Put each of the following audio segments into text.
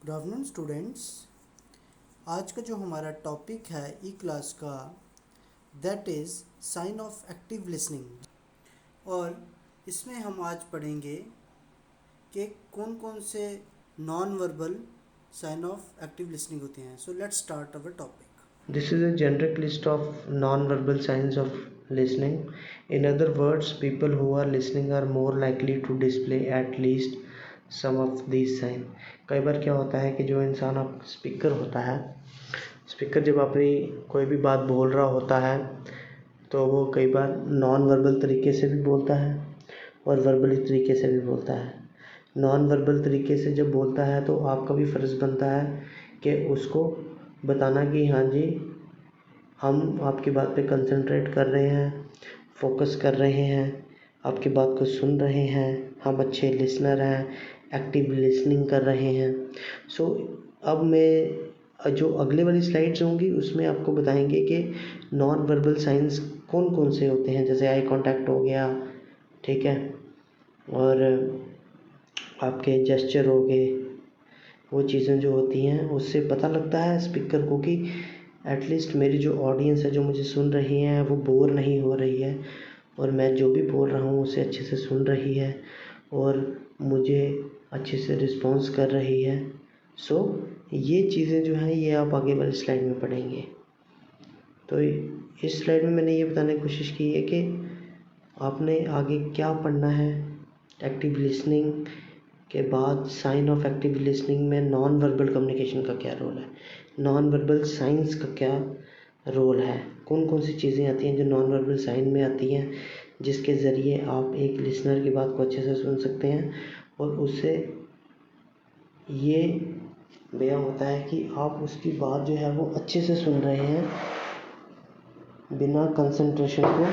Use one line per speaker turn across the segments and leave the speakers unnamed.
Good afternoon students. आज का जो हमारा टॉपिक है ई क्लास का, that is sign of active listening. और इसमें हम आज पढ़ेंगे कि कौन कौन से non verbal sign of active listening होते हैं। So let's start our topic.
This is a generic list of non-verbal signs of listening. In other words, people who are listening are more likely to display at least some of these signs. कई बार क्या होता है कि जो इंसान आप speaker होता है, स्पीकर जब अपनी कोई भी बात बोल रहा होता है तो वो कई बार नॉन वर्बल तरीके से भी बोलता है और वर्बली तरीके से भी बोलता है। नॉन वर्बल तरीके से जब बोलता है तो आपका भी फ़र्ज़ बनता है कि उसको बताना कि हाँ जी, हम आपकी बात पे कंसंट्रेट कर रहे हैं, फोकस कर रहे हैं, आपकी बात को सुन रहे हैं, हम अच्छे लिसनर हैं, एक्टिव लिसनिंग कर रहे हैं। सो अब मैं जो अगले वाली स्लाइड्स होंगी उसमें आपको बताएंगे कि नॉन वर्बल साइंस कौन कौन से होते हैं। जैसे आई कांटेक्ट हो गया, ठीक है, और आपके जेस्चर हो गए। वो चीज़ें जो होती हैं उससे पता लगता है स्पीकर को कि एटलीस्ट मेरी जो ऑडियंस है, जो मुझे सुन रही है, वो बोर नहीं हो रही है और मैं जो भी बोल रहा हूँ उसे अच्छे से सुन रही है और मुझे अच्छे से रिस्पॉन्स कर रही है। सो ये चीज़ें जो हैं ये आप आगे वाली स्लाइड में पढ़ेंगे। तो इस स्लाइड में मैंने ये बताने की कोशिश की है कि आपने आगे क्या पढ़ना है। एक्टिव लिसनिंग के बाद साइन ऑफ एक्टिव लिसनिंग में नॉन वर्बल कम्युनिकेशन का क्या रोल है, नॉन वर्बल साइंस का क्या रोल है, कौन कौन सी चीज़ें आती हैं जो नॉन वर्बल साइन में आती हैं, जिसके ज़रिए आप एक लिसनर की बात को अच्छे से सुन सकते हैं और उससे ये बयां होता है कि आप उसकी बात जो है वो अच्छे से सुन रहे हैं बिना कंसंट्रेशन को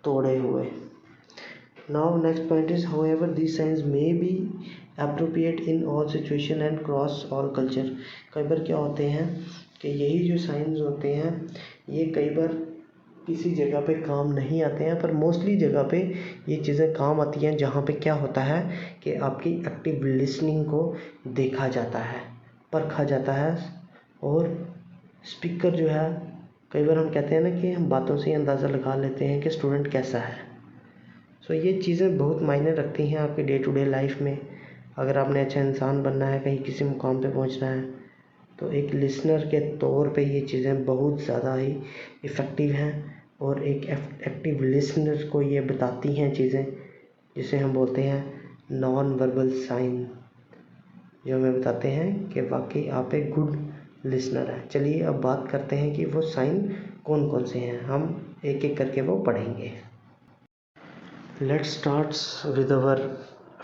तोड़े हुए। Now next point is, however, these signs may be appropriate in all situation and cross all culture. कई बार क्या होते हैं कि यही जो साइंस होते हैं ये कई बार किसी जगह पे काम नहीं आते हैं, पर मोस्टली जगह पे ये चीज़ें काम आती हैं जहाँ पे क्या होता है कि आपकी एक्टिव लिसनिंग को देखा जाता है, परखा जाता है। और स्पीकर जो है, कई बार हम कहते हैं ना कि हम बातों से अंदाज़ा लगा लेते हैं कि स्टूडेंट कैसा है। सो ये चीज़ें बहुत मायने रखती हैं आपके डे टू डे लाइफ में। अगर आपने अच्छा इंसान बनना है, कहीं किसी मुकाम पे पहुंचना है, तो एक लिसनर के तौर पे ये चीज़ें बहुत ज़्यादा ही इफ़ेक्टिव हैं और एक एक्टिव लिसनर को ये बताती हैं चीज़ें जिसे हम बोलते हैं नॉन वर्बल साइन, जो हमें बताते हैं कि वाकई आप एक गुड लिसनर हैं। चलिए अब बात करते हैं कि वो साइन कौन कौन से हैं, हम एक एक करके वो पढ़ेंगे। Let's start with our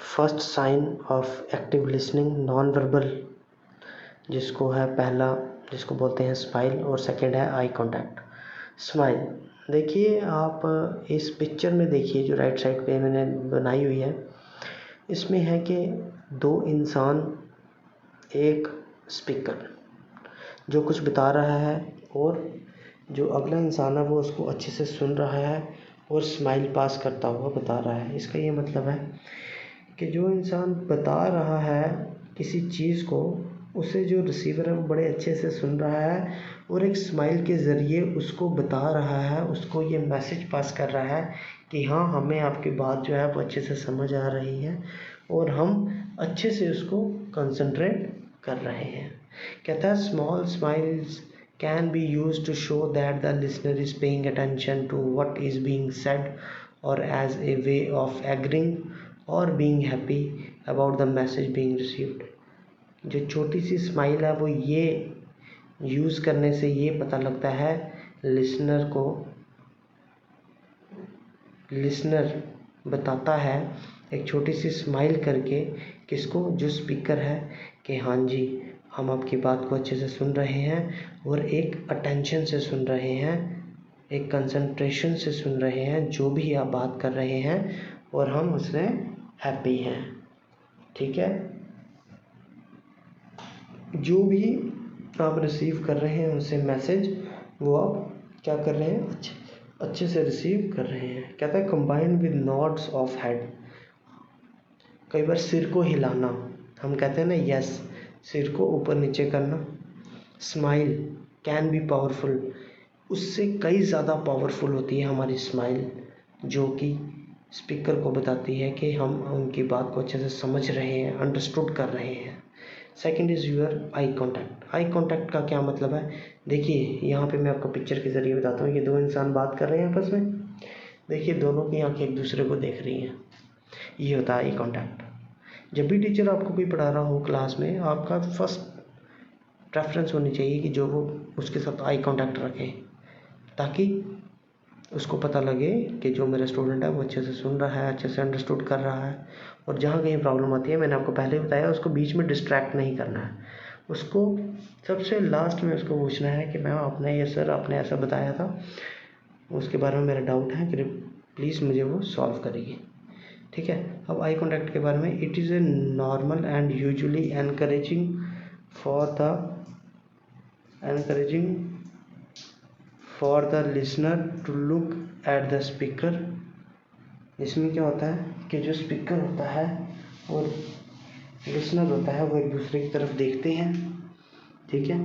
first sign of active listening, non-verbal, जिसको है पहला, जिसको बोलते हैं स्माइल, और सेकंड है आई कांटेक्ट। स्माइल, देखिए आप इस पिक्चर में देखिए जो राइट साइड पे मैंने बनाई हुई है, इसमें है कि दो इंसान, एक स्पीकर जो कुछ बता रहा है और जो अगला इंसान है वो उसको अच्छे से सुन रहा है और स्माइल पास करता हुआ बता रहा है। इसका ये मतलब है कि जो इंसान बता रहा है किसी चीज़ को, उसे जो रिसीवर है वो बड़े अच्छे से सुन रहा है और एक स्माइल के ज़रिए उसको बता रहा है, उसको ये मैसेज पास कर रहा है कि हाँ, हमें आपकी बात जो है वो अच्छे से समझ आ रही है और हम अच्छे से उसको कंसंट्रेट कर रहे हैं। कहता है small smiles can be used to show that the listener is paying attention to what is being said, or as a way of agreeing or being happy about the message being received. जो छोटी सी smile है वो ये use करने से ये पता लगता है लिसनर को, लिसनर बताता है एक छोटी सी स्माइल करके किसको, जो स्पीकर है, कि हाँ जी, हम आपकी बात को अच्छे से सुन रहे हैं और एक अटेंशन से सुन रहे हैं, एक कंसंट्रेशन से सुन रहे हैं जो भी आप बात कर रहे हैं और हम उसमें हैप्पी हैं। ठीक है, जो भी आप रिसीव कर रहे हैं उनसे मैसेज, वो आप क्या कर रहे हैं, अच्छे से रिसीव कर रहे हैं। कहता है combined with nodes of head, कई बार सिर को हिलाना, हम कहते हैं ना यस, सिर को ऊपर नीचे करना। स्माइल कैन बी पावरफुल, उससे कई ज़्यादा पावरफुल होती है हमारी स्माइल, जो कि स्पीकर को बताती है कि हम उनकी बात को अच्छे से समझ रहे हैं, अंडरस्टूड कर रहे हैं। Second is your eye contact. Eye contact का क्या मतलब है? देखिए यहाँ पे मैं आपको पिक्चर के ज़रिए बताता हूँ। ये दो इंसान बात कर रहे हैं आपस में, देखिए दोनों की आंखें एक दूसरे को देख रही हैं, ये होता है आई कॉन्टैक्ट। जब भी टीचर आपको कोई पढ़ा रहा हो क्लास में, आपका फर्स्ट प्रेफरेंस होनी चाहिए कि जो वो उसके साथ आई कॉन्टैक्ट रखें, ताकि उसको पता लगे कि जो मेरा स्टूडेंट है वो अच्छे से सुन रहा है, अच्छे से अंडरस्टूड कर रहा है। और जहाँ कहीं प्रॉब्लम आती है, मैंने आपको पहले ही बताया, उसको बीच में डिस्ट्रैक्ट नहीं करना है। उसको सबसे लास्ट में उसको पूछना है कि मैम आपने ये सर आपने ऐसा बताया था, उसके बारे में मेरा डाउट है, कि प्लीज़ मुझे वो सॉल्व करिए। ठीक है। अब आई कॉन्टैक्ट के बारे में, it is a normal and usually encouraging for the listener to look at the speaker. इसमें क्या होता है कि जो स्पीकर होता है और लिसनर होता है वो एक दूसरे की तरफ देखते हैं। ठीक है।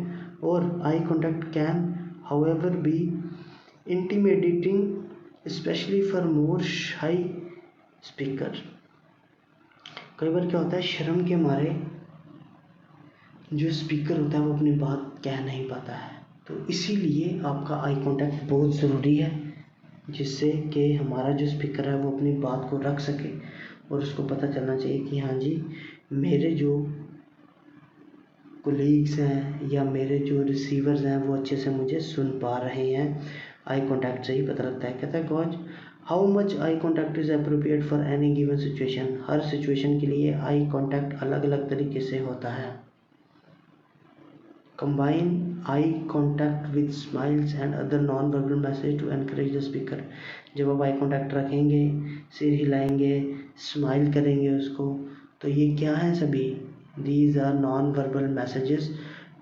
और eye contact can however B intimidating specially for more शाई स्पीकर। कई बार क्या होता है, शर्म के मारे जो स्पीकर होता है वो अपनी बात कह नहीं पाता है, तो इसीलिए आपका आई कांटेक्ट बहुत ज़रूरी है, जिससे कि हमारा जो स्पीकर है वो अपनी बात को रख सके और उसको पता चलना चाहिए कि हाँ जी, मेरे जो कोलीग्स हैं या मेरे जो रिसीवर्स हैं वो अच्छे से मुझे सुन पा रहे हैं। आई कांटेक्ट से ही पता लगता है। कहता है gauge how much eye contact is appropriate for any given situation. हर सिचुएशन के लिए आई कॉन्टैक्ट अलग अलग तरीके से होता है। Combine eye contact with smiles and other non verbal message to encourage the speaker. जब आप आई कॉन्टैक्ट रखेंगे, सिर हिलाएंगे, स्माइल करेंगे उसको, तो ये क्या है सभी? These are non verbal messages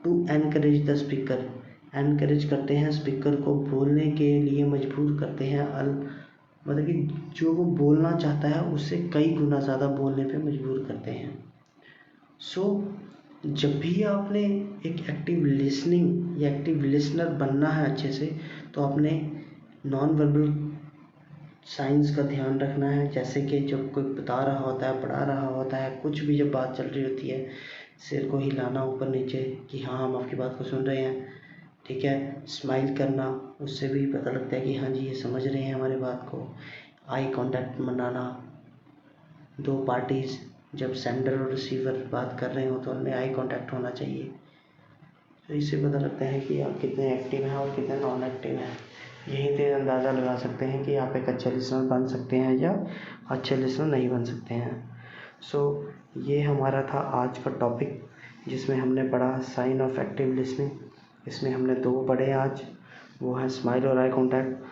to encourage the speaker. Encourage करते हैं स्पीकर को, बोलने के लिए मजबूर करते हैं, मतलब कि जो वो बोलना चाहता है उससे कई गुना ज़्यादा बोलने पे मजबूर करते हैं। जब भी आपने एक एक्टिव लिसनिंग या एक्टिव लिसनर बनना है अच्छे से, तो आपने नॉन वर्बल साइंस का ध्यान रखना है। जैसे कि जब कोई बता रहा होता है, पढ़ा रहा होता है, कुछ भी जब बात चल रही होती है, सिर को हिलाना ऊपर नीचे कि हाँ हम आपकी बात को सुन रहे हैं। ठीक है। स्माइल करना, उससे भी पता लगता है कि हाँ जी ये समझ रहे हैं हमारी बात को। आई कांटेक्ट बनाना, दो पार्टीज़ जब सेंडर और रिसीवर बात कर रहे हो तो उनमें आई कांटेक्ट होना चाहिए। तो इससे पता लगता है कि आप कितने एक्टिव हैं और कितने नॉन एक्टिव हैं। यहीं से अंदाज़ा लगा सकते हैं कि आप एक अच्छे लिसनर बन सकते हैं या अच्छे लिसनर नहीं बन सकते हैं। ये हमारा था आज का टॉपिक, जिसमें हमने पढ़ा साइन ऑफ एक्टिव लिसनिंग। इसमें हमने दो पढ़े आज, वो है स्माइल और आई कॉन्टैक्ट।